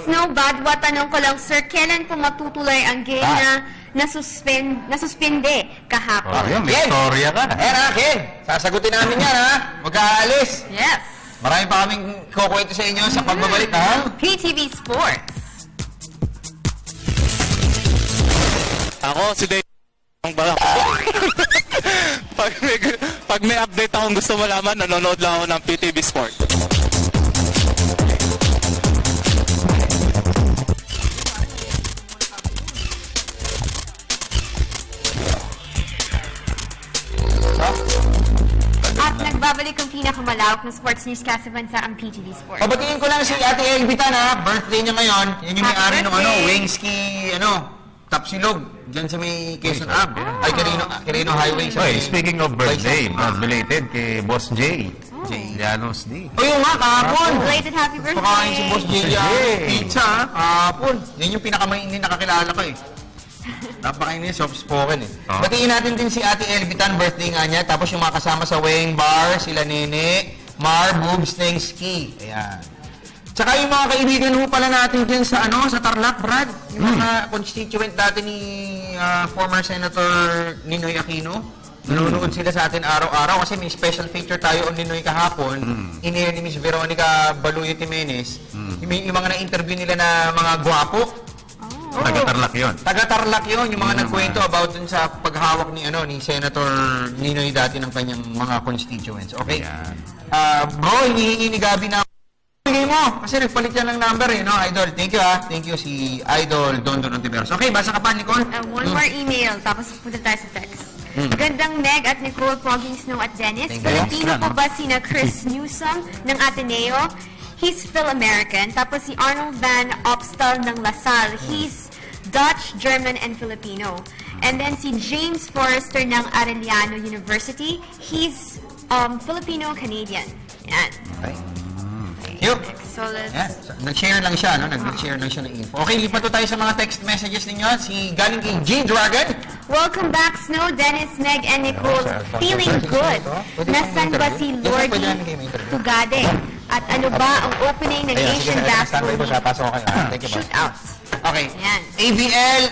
Snowbadwa, tanong ko lang, Sir, kailan po matutuloy ang game na nasuspende kahapon? May storya ka. Ken, sasagutin namin yan, ha? Huwag ka aalis. Yes. Marami pa kaming kukwento sa inyo sa pagbabalik ng PTV Sports. Ako, si Dave. Pag may update akong gusto malaman, nanonood lang ako ng PTV Sports. At nagbabalik ang pinakamalawak na sports newscast sa bansa, ang PTV Sports. Pabatingin ko lang si Ate Elvitan, ha? Birthday niya ngayon. Yan yung may-ari ng Wingski, Tapsilog. Diyan sa may Quezon Ave. Ay, Quirino Highway. Speaking of birthday, belated kay Boss J. Llanos D. O yung nga, kahapon. Belated happy birthday. Pakain si Boss J. Pizza, ha? Kahapon. Yan yung pinakamainin nakakilala ko, eh. Napakainin, soft-spoken, eh. Batiin natin din si Ate Elvitan, birthday nga niya. Tapos yung mga kasama sa Weighing Bar, sila Nene, Mar, Boobs, Ski. Ayan. Tsaka yung mga kaibigan ho pala natin dyan sa sa Tarlac, Brad. Yung mga constituent dati ni former Senator Ninoy Aquino. Nanonood sila sa atin araw-araw kasi may special feature tayo on Ninoy kahapon. In-air ni Miss Veronica Baluyo Jimenez. Yung mga na-interview nila na mga gwapo. Taga-Tarlac yun. Taga-Tarlac yun. Yung mga nagkwento about dun sa paghawak ni Senator Ninoy dati ng kanyang mga constituents. Okay? Bro, hinihingi ni Gabi na bigay mo. Kasi nagpalit yan ng number, eh, no, Idol? Thank you, ha? Thank you, si Idol Don Ontiveros. Okay, basa ka pa, Nicole? One more email, tapos punta tayo sa text. Gandang Meg at Nicole, Poging Snow at Dennis. Filipino po ba sina Chris Newsom ng Ateneo? He's Phil-American. Tapos si Arnold Van Opstal ng LaSalle. He's Dutch, German, and Filipino. And then si James Forrester ng Arellano University. He's Filipino-Canadian. Yan. Okay. Yun. So let's... Nag-share lang siya, no? Nag-share lang siya ng info. Okay, lipat to tayo sa mga text messages ninyo. Si galing kay G-Dragon. Welcome back, Snow, Dennis, Meg, and Nicole. Feeling good. Nasaan ba si Lordy Tugade? At ano ba ang opening ng Asian Basketball League? Shootouts. Okay. ABL,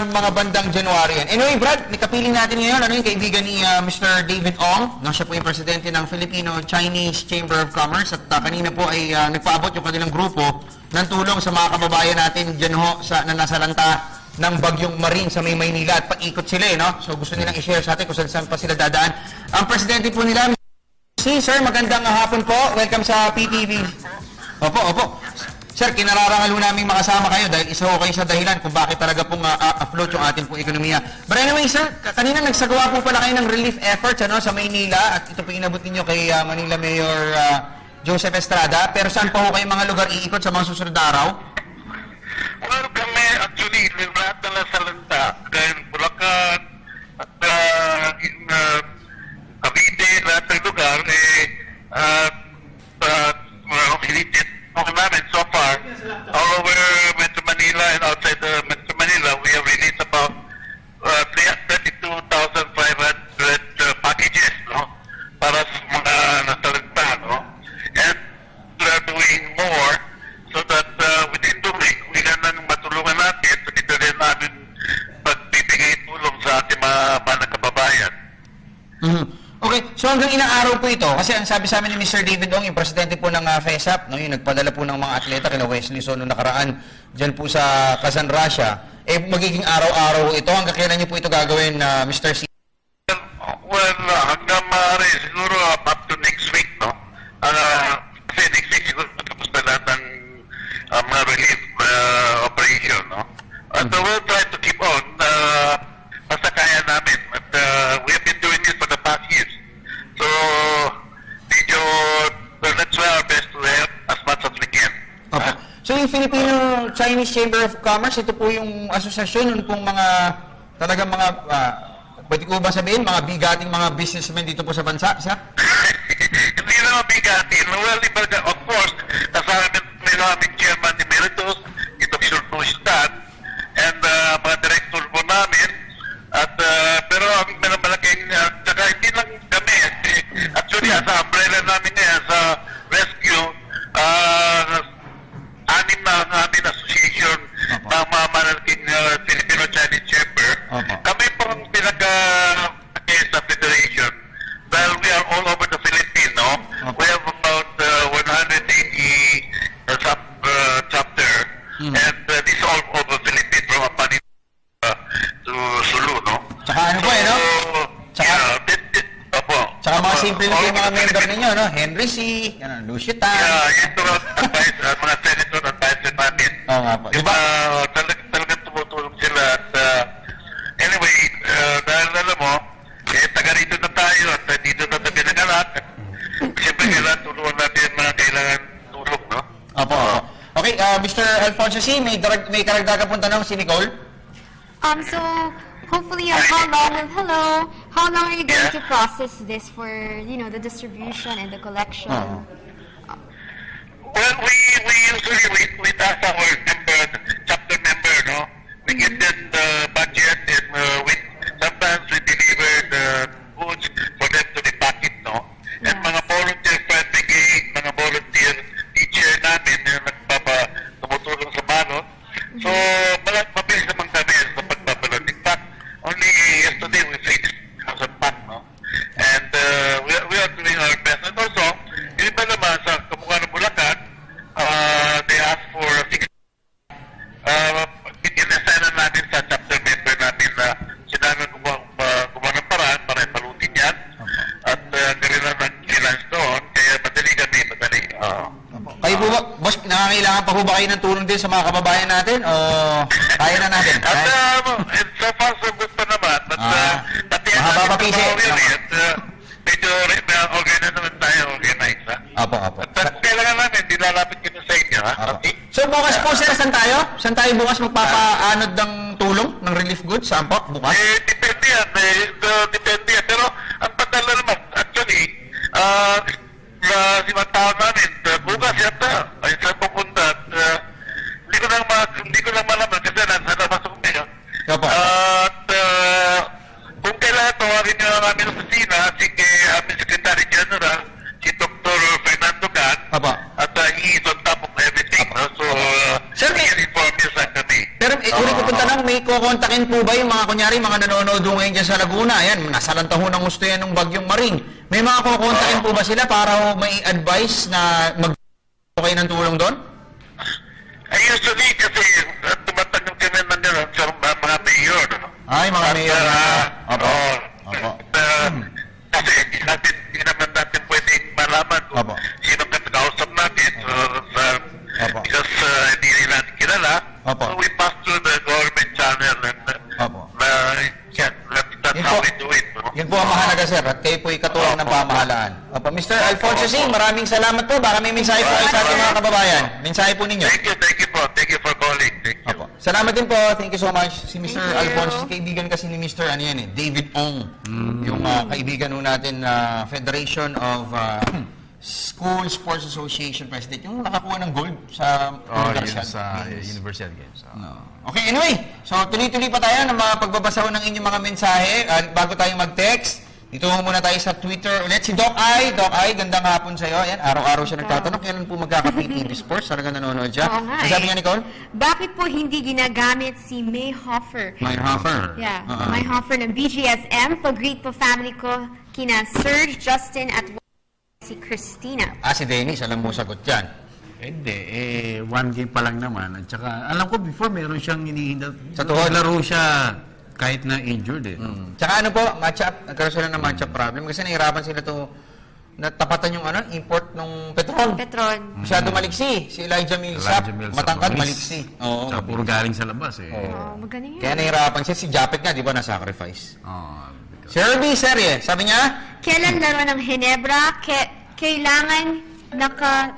mga bandang January yan. Anyway, Brad, nikapiling natin ngayon, yung kaibigan ni Mr. David Ong. Siya po yung presidente ng Filipino-Chinese Chamber of Commerce. At kanina po ay nagpaabot yung kanilang grupo ng tulong sa mga kababayan natin dyan na nasa lanta ng Bagyong Marine sa may Maynila. At paikot sila, no? So gusto nilang i-share sa atin kung saan pa sila dadaan. Ang presidente po nila, Sir, magandang hapon po. Welcome sa PTV. Opo. Sir, kinararangal ho namin makasama kayo dahil isa ho kayo sa dahilan kung bakit talaga pong afloat yung ating pong ekonomiya. But anyway, sir, kanina nagsagawa po pala kayo ng relief efforts sa Maynila at ito po inabot ninyo kay Manila Mayor Joseph Estrada. Pero saan pa ho kayong mga lugar iikot sa mga susunod na araw? Well, kami actually, lahat na lang sa lanta, dahil Bulacan at Cavite, lahat ng lugar, namin so far, all over Metro Manila and outside Metro Manila, we have released about 32,500 packages, para sa mga nasalanta, and we are doing more so that within the week, we can matulungan natin so dito rin namin pagbibigay tulong sa ating mga kababayan. Okay, so hanggang ilang araw po ito? Kasi ang sabi sa amin ni Mr. David Ong, yung presidente po ng FESAP, yung nagpadala po ng mga atleta kina Wesley So noong nakaraan dyan po sa Kazan, Russia, magiging araw-araw ito. Hanggang kailan niyo po ito gagawin, Mr. C? Well, hanggang maaari, siguro up to next week, kasi next week siguro tapos na lahat ng mga relief operation, And we'll try to keep on basta kaya namin. But we have been doing this for the past years. So, let's try our best to help as much as we can. Okay. So yung Filipino-Chinese Chamber of Commerce, ito po yung asosasyon nun pong mga, talagang mga, pwede ko ba sabihin, mga bigating mga businessmen dito po sa bansa, isa? Hindi na bigating. Well, of course, kasama namin Chairman Emeritus, ito Sultan, and mga director po namin, at pero ang malaking, saka hindi lang kami, actually, sa umbrella namin ngayon, sa rescue, anim na ang aming association ng mga malaking Filipino-Chinese Chamber. Kami pong pinaka-sa federation. Dahil we are all over the Philippines, we have about 180 chapter, and this all over Philippines from Apanin to Sulu, Tsaka ano po, Tsaka mga simple na yung mga member ninyo, Henry C., Lucio Tan. Ito mga senator at vice natin. Oo nga po. Diba? Talagang tumutulong sila. At anyway, dahil alam mo, taga rito na tayo at dito na tabi nagalat. Siyempre kailangan tulungan natin yung mga kailangan tulong, Opo. Okay, Mr. Alfonso C., may karagdagan pong tanong si Nicole? So, hopefully, how long are you going to process this for, the distribution and the collection? Well, we usually we ask our chapter member, we get the budget and sometimes we deliver the goods for them to the packet, And mga volunteer fire brigade, mga volunteer teacher namin na tumutulong sa balot. So, mabilis naman kami sa pagbabalot. In fact, only yesterday we fixed 1,000 pack, And we are doing our best. And also, yung iba naman sa kamukha ng Bulacan, they ask for 6 in-assign natin sa chapter member natin na sila na gumawa ng paraan para ipalutin yan. At kailangan nag-freelance doon, kaya madali. Kayo po ba, boss, nangangailangan pa po ba kayo ng tulong din sa mga kababayan natin? O kaya na natin? At so far, so good pa naman. At mahaba pa PC. Medyo organize naman tayo, organize. Apo. At kailangan namin, dilalapit kami sa inyo. Okay? So bukas po, sir, saan tayo? Saan tayo bukas magpapaanod ng tulong, ng relief goods? Saan po? Bukas? Depende yan. Depende yan. Pero ang padala naman, actually, si mga tao namin, bukas yata, ay saan pupunta. Hindi ko lang malaman kasi nasa labas ako ngayon. At kung kailangan tawagin nyo ang aming opisina, si aming Secretary General, si Dr. Fernando Gan, at he is on top of everything. So, sir, inform nyo sa kami. Pero ulit ko punta lang, may kukontakin po ba yung mga kunyari, mga nanonood ngayon dyan sa Laguna? Ayan, nasalanta ho ng gusto yan ng Bagyong Maring. May mga kukontakin po ba sila para may advice na kayo ng tulong doon? Usually, kasi tumatanong kami naman sa mga mayor. Ay, mga mayor na. Opo. Kasi hindi naman natin pwedeng malaman kung sino kausap natin. Because Yun po ang mahalaga, sir. At kayo po'y katuwang ng pamahalaan. Opo, Mr. Alfonso Singh, maraming salamat po. Baka may mensahe po kayo sa ating mga kababayan. Mensahe po ninyo. Thank you po. Thank you for calling. Thank you. Opo. Salamat din po. Thank you so much. Si Mr. Alfonso, kaibigan kasi ni Mr. David Ong. Yung kaibigan natin na Federation of School Sports Association President. Yung nakakuha ng gold sa University Games. Okay, anyway. So, tuloy-tuloy pa tayo ng mga pagbabasa ng inyong mga mensahe. Bago tayo mag-text, dito muna tayo sa Twitter ulit. Si Doc I. Doc I, gandang hapon sa'yo. Ayan, araw-araw siya nagtatanong. Kailan po magkaka-PTV Sports? Talaga nanonood siya. Oo nga. Sabi niya, Nicole? Bakit po hindi ginagamit si May Hoffer? May Hoffer. Yeah, May Hoffer ng BGSM. Pag-greet po family ko kina Serge, Justin, at si Christina. Si Dennis, alam mo sagot dyan. Hindi, one game pa lang naman. At saka, alam ko before, meron siyang inihinda. Sa tuhod. Laro siya kahit na injured Tsaka ano po, matchup, nagkaroon sila ng matchup problem kasi nahirapan sila to natapatan yung import ng Petron. Masyado maliksi. Si Elijah Millsap, matangkad, maliksi. Oo. Tsaka puro galing sa labas magaling yan. Kaya nahirapan siya. Si Japet nga, di ba, na-sacrifice. Si Herbie Serye, sabi niya? Kailan laro ng Ginebra, kailangan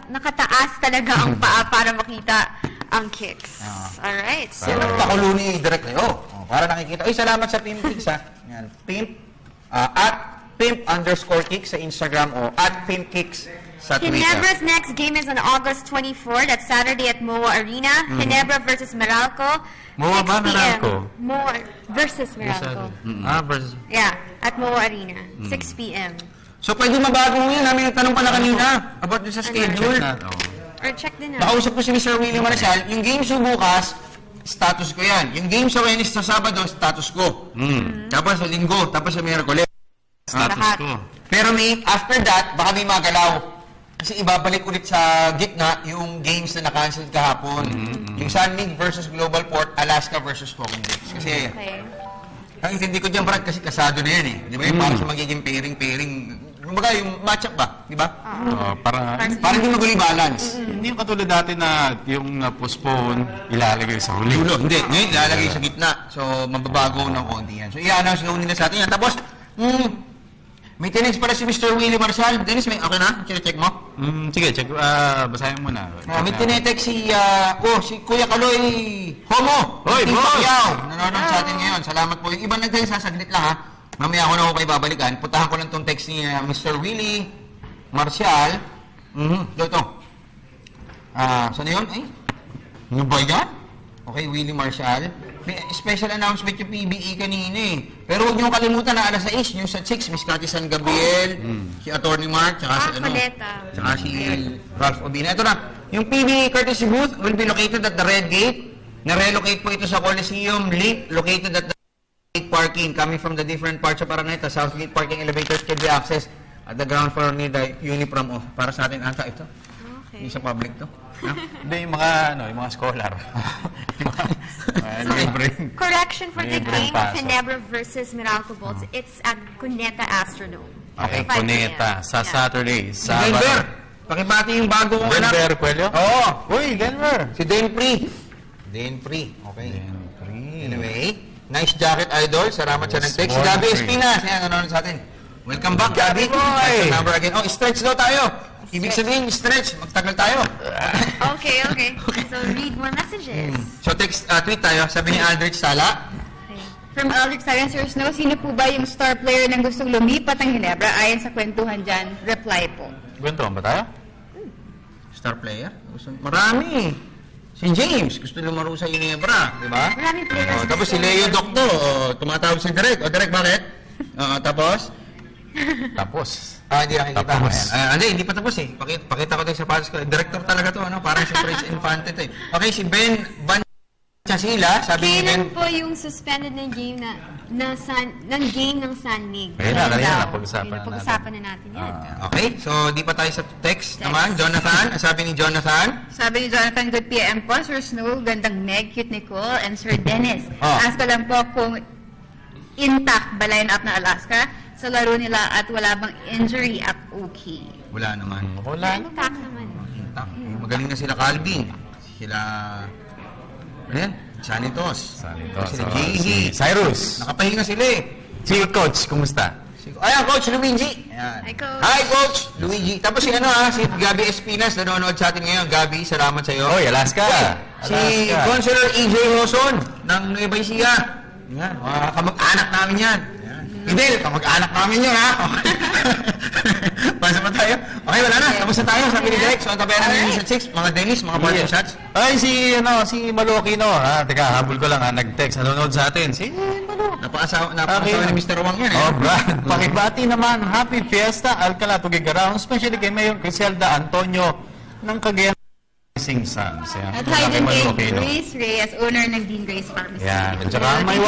nakataas talaga ang paa para makita ang kicks. Alright. So, pakulo ni Direk Leo. Para nakikita. Salamat sa Pimp Kicks Yan. Pimp, at Pimp_Kicks sa Instagram o at Pimp Kicks sa Twitter. Ginebra's next game is on August 24. That's Saturday at MOA Arena. Ginebra versus Meralco. MOA ba, Meralco? MOA versus Meralco. Versus... Yeah, at MOA Arena. 6 p.m. So, pwede mabago yun. Namin nagtanong pala kanina about dun sa schedule. Or check din na. Nakausap ko si Mr. Willie Marcial. Yung games yung bukas, status ko yan. Yung games sa Wednesday sa Sabado, status ko. Tapos sa Linggo, tapos sa Miyerkules. Status ko. Pero after that, baka may magalaw. Kasi ibabalik ulit sa gitna yung games na na-cancel kahapon. Yung San Mig versus Global Port, Alaska versus Walking Dead. Kasi, ang intindi ko dyan, Brad, kasi kasado na yan Di ba? Yung parang sa magiging pairing. Kumbaga, yung matchup ba? Di ba? Para hindi magulo yung balance. Hindi yung katulad dati na yung postpone, ilalagay sa huli. Hindi. Ngayon, ilalagay sa gitna. So, mababago ng konti yan. So, i-announce nila sa atin yan. Tapos, may tinext pala si Mr. Willie Marcial. Dennis, okay na? Check mo? Sige, check. Basahin mo na. May tinetext si Kuya Kaloy Homo. Hoy, boss! Nanonood sa atin ngayon. Salamat po. Yung ibang nag-text, saglit lang Mamaya ako na kayo babalikan. Puntahan ko lang itong text ni Mr. Willie Marcial. Ito. Saan yun? Ano ba yan? Okay, Willie Marcial. May special announcement yung PBE kanina Pero huwag niyong kalimutan na alas 6, news at 6, Miss Cathy San Gabriel, si Atty. Mark, tsaka si Ralph Obina. Ito na, yung PBE courtesy booth will be located at the Red Gate. Na-relocate po ito sa Coliseum Link, located at the parking. Coming from the different parts of Araneta, Southgate parking elevators can be accessed at the ground floor near the Uniprom of. Para sa atin ata ito. Hindi sa public to. Hindi, yung mga scholar. Correction for the game of Ginebra versus Meralco Bolts. It's at Cuneta Astrodome. Okay, Cuneta. Sa Saturday. Denver! Pakibati yung bago kong anak. Denver, Puello? Oo. Uy, Denver. Si Denpri. Okay. Anyway, nice jacket, Idol. Salamat sa nag-text. Si Gabi Espinas. Yan, nanonood sa atin. Welcome back, Gabi. That's the number again. Stretch daw tayo. Ibig sabihin, stretch. Magtagal tayo. Okay. So, read more messages. So, tweet tayo. Sabi ni Aldrich Sala. From Aldrich Sala, Sir Snow, sino po ba yung star player ng gustong lumipat ng Ginebra? Ayon sa kwentuhan dyan, reply po. Kwentuhan ba tayo? Star player? Marami. Si James, gusto lumaro sa Ginebra. Di ba? Marami players. Tapos si Leo Docto, tumatawag si Direk. Direk, bakit? Tapos? Hindi nakikita. Hindi pa tapos Pakita ko tayo sa patos ko. Director talaga to, Parang si Prince Infante to Okay, si Ben Van Chasila, sabi ni Ben. Kailan po yung suspended ng game ng game ng San Mig? Pag-usapan na natin yan. Okay, so di pa tayo sa text naman. Jonathan, sabi ni Jonathan. Sabi ni Jonathan, good PM po, Sir Snow, gandang Meg, cute Nicole, and Sir Dennis. Ask ko lang po kung intact ba line up na Alaska sa laro nila at wala bang injury at okay? Wala naman. Intact naman. Magaling na sila Calvin. Sila... Sanitos. Sila Jay-Z. Cyrus. Nakapahinga sila Si Coach, kumusta? Ayan, Coach Luigi. Ayan. Hi, Coach. Hi, Coach Luigi. Tapos si si Gabby Espinas, nanonood sa atin ngayon. Gabby, salamat sa iyo. Oh, Alaska. Si Consular EJ Roson ng Nueva Ecija. Yan, mga kamag-anak namin yan. Idel, kamag-anak namin yun, ha? Pasa pa tayo. Okay, wala na. Tapos na tayo. Sabi ni Derek. So, ang tabayan namin yung 6, mga Dennis, mga parting shots. Ay, si Malokino, ha? Teka, habol ko lang, ha? Nag-text, nanonood sa atin. Si Malo. Napakasawa ni Mr. Wang yan, eh. Oh, Brad. Pakibati naman, Happy Fiesta, Alcala, Tugigaraon, especially kay Mayor Criselda Antonio ng Cagayan Sing Sons. At hi din kay Grace Reyes, owner ng Dean Grace Pharmacy. Yan. At saka my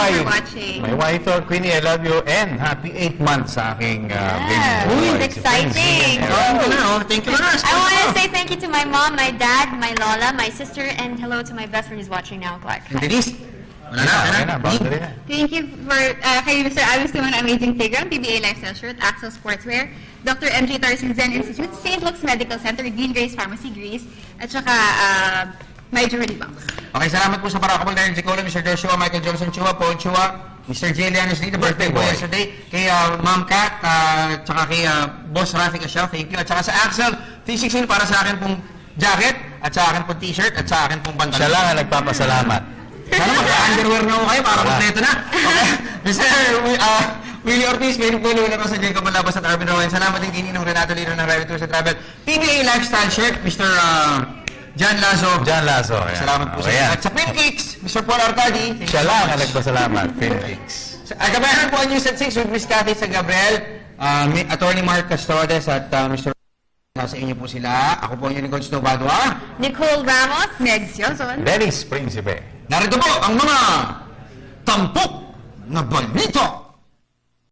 wife, Queenie, I love you, and happy 8 months sa aking baby. Uy, it's exciting. Thank you, Manas. I want to say thank you to my mom, my dad, my lola, my sister, and hello to my best friend who's watching now, Clark. And Denise. Wala na. Thank you for kay Mr. Avis naman amazing playground, PBA Lifestyle Shirt, Axel Sportswear, Dr. MJ Tarzan Zen Institute, St. Luke's Medical Center, Dean Grace Pharmacy, Greece, at saka my jewelry box. Okay, salamat po sa Parakabal Darren Zicola, Mr. Joshua, Michael Johnson Chua, Paul Chua, Mr. J. Lianos Lee, the birthday boy yesterday, kay Ma'am Kat, tsaka kay Boss Rafi Casiao, thank you, at saka sa Axel 360 para sa akin pong jacket, at sa akin pong t-shirt, at sa akin pong pantalon. Siya lang ang nagpapasalamat. Sana mag-underwear na ako kayo para kompleto na. Okay, Mr. Willie Ortiz, Mary Polo, Wala Rosa, Jacob Malabas at Arvin Rowan. Salamat din Ninong Renato Lino ng Rabbit Tours and Travel. PBA Lifestyle Shirt, Mr. John Lazo. John Lazo, yan. Salamat po sa inyo. At sa Pincakes, Mr. Paul Arcadi. Siya lang ang nagpasalamat, Pincakes. Agabayan po ang News at 6 with Miss Cathy sa Gabriel, Attorney Mark Castrodes at Mr. Nasa inyo po sila. Ako po ang Unicorn Snow Badua. Nicole Ramos, Meg Sioson. Dennis Principe. Narito po ang mga tampok na balita.